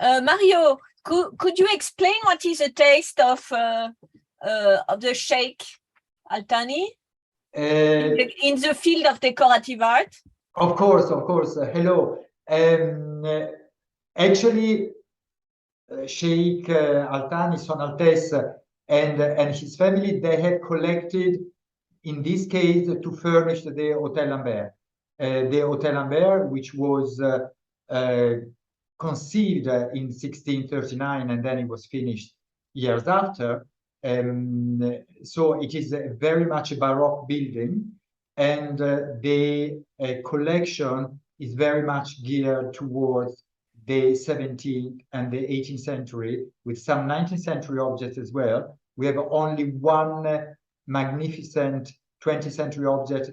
Mario, could you explain what is the taste of the Sheikh Al-Thani in the field of decorative art? Of course. Hello. Actually, Sheikh Al-Thani, Son Altesse, and his family, they have collected, in this case, to furnish the Hôtel Lambert. The Hôtel Lambert, which was conceived in 1639, and then it was finished years after. So it is very much a Baroque building, and the collection is very much geared towards the 17th and the 18th century, with some 19th century objects as well. We have only one magnificent 20th century object,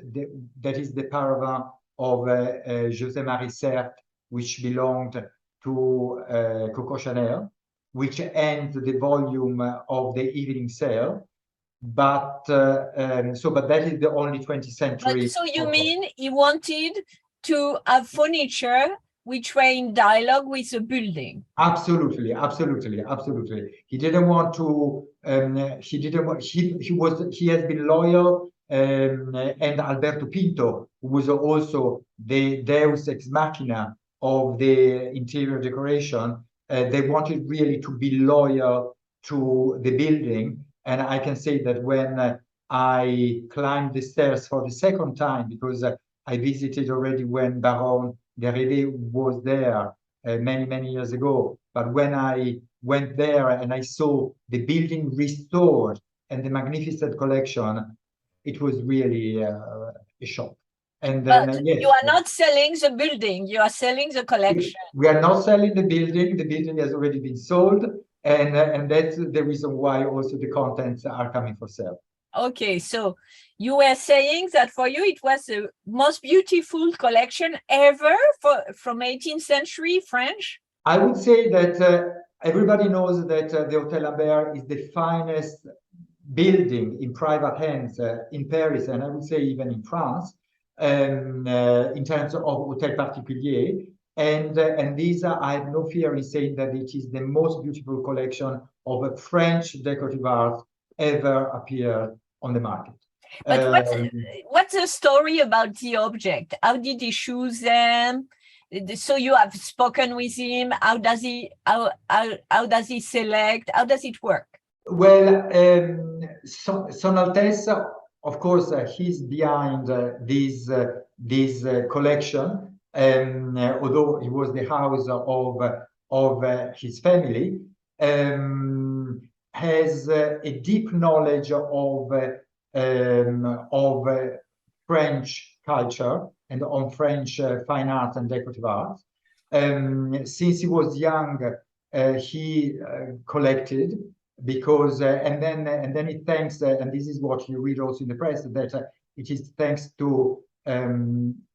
that is the Paravent of José Marie Cerf, which belonged to Coco Chanel, which ends the volume of the evening sale. But but that is the only 20th century. But so you mean he wanted to have furniture which were in dialogue with the building? Absolutely. He didn't want to. He has been loyal. And Alberto Pinto, who was also the Deus ex machina of the interior decoration, they wanted really to be loyal to the building. And I can say that when I climbed the stairs for the second time, because I visited already when Baron Derrida was there many years ago, but when I went there and I saw the building restored and the magnificent collection, it was really a shock. And then you are not selling the building, you are selling the collection. We are not selling the building. The building has already been sold, and that's the reason why also the contents are coming for sale. Okay, so you were saying that for you it was the most beautiful collection ever from 18th century French? I would say that everybody knows that the Hôtel Lambert is the finest building in private hands in Paris, and I would say even in France, in terms of hôtel particulier. And these are, I have no fear in saying that it is the most beautiful collection of French decorative art ever appeared on the market. But what's the story about the object? How did he choose them? So you have spoken with him. How does he select? How does it work? Well, Son Altesse, of course, he's behind this collection, although he was the house of his family, has a deep knowledge of French culture and on French fine art and decorative art. Since he was young, he collected. Because and then it thanks and this is what you read also in the press, that it is thanks to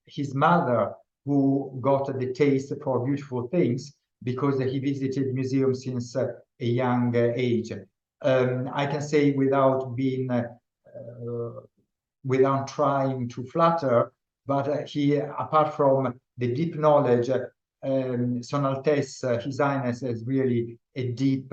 his mother who got the taste for beautiful things, because he visited museums since a young age. I can say without trying to flatter, but he, apart from the deep knowledge, Son Altesse, His Highness, has really a deep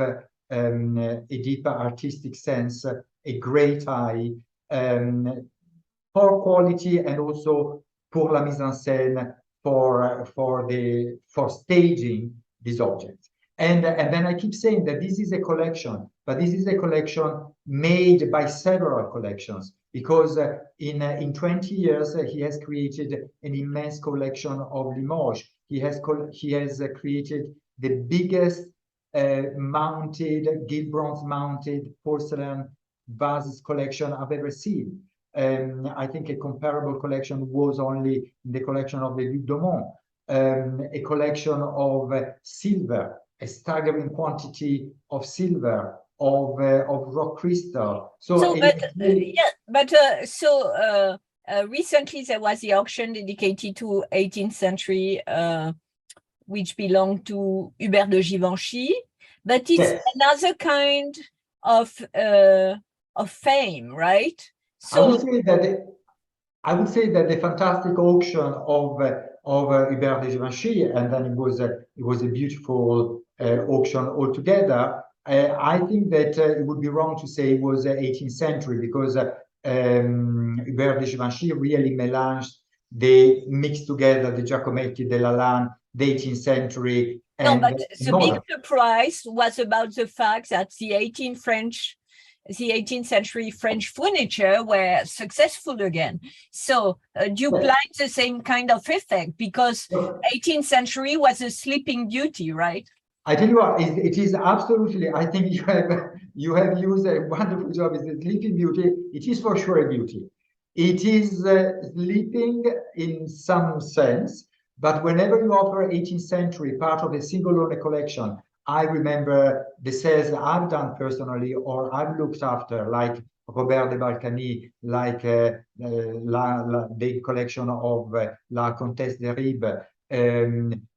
artistic sense, a great eye for quality, and also pour la mise en scène, for staging these objects. And then I keep saying that this is a collection, but this is a collection made by several collections, because in 20 years he has created an immense collection of Limoges. He has created the biggest gilt bronze mounted porcelain vases collection I've ever seen. I think a comparable collection was only the collection of the Duc d'Aumont. A collection of silver, a staggering quantity of silver, of rock crystal. Recently there was the auction dedicated to 18th century, which belonged to Hubert de Givenchy, but it's yes. Another kind of fame, right? So I would say that the fantastic auction of of Hubert de Givenchy, and then it was a beautiful auction altogether. I think that it would be wrong to say it was 18th century, because Hubert de Givenchy really they mixed together the Giacometti, the Lalanne, the 18th century. No, but the big surprise was about the fact that the 18th century French furniture were successful again. So you applied the same kind of effect, because 18th century was a sleeping beauty, right? I tell you what, it is absolutely, I think you have used a wonderful job. It's a sleeping beauty. It is for sure a beauty. It is sleeping in some sense, but whenever you offer 18th century part of a single owner collection, I remember the sales I've done personally or I've looked after, like Robert de Balkany, like the collection of La Comtesse de Ribes.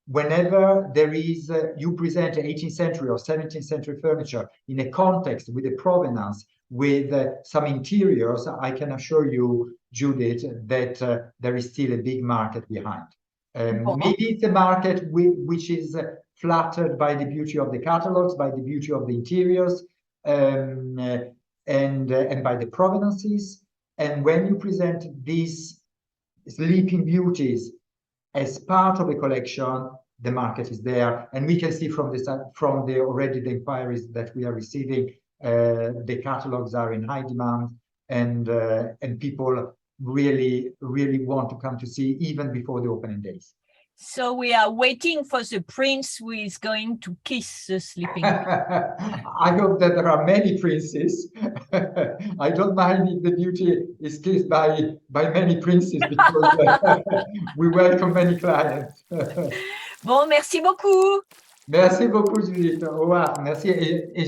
Whenever there is, you present 18th century or 17th century furniture in a context with a provenance, with some interiors, I can assure you, Judith, that there is still a big market behind. Maybe it's a market which is flattered by the beauty of the catalogs, by the beauty of the interiors, and by the provenances. And when you present these sleeping beauties as part of a collection, the market is there, and we can see from the inquiries that we are receiving, the catalogs are in high demand, and people really want to come to see even before the opening days. So we are waiting for the prince who is going to kiss the sleeping beauty. I hope that there are many princes. I don't mind if the beauty is kissed by many princes, because we welcome many clients. Bon, merci beaucoup. Merci beaucoup, Judith. Au revoir. Merci. Et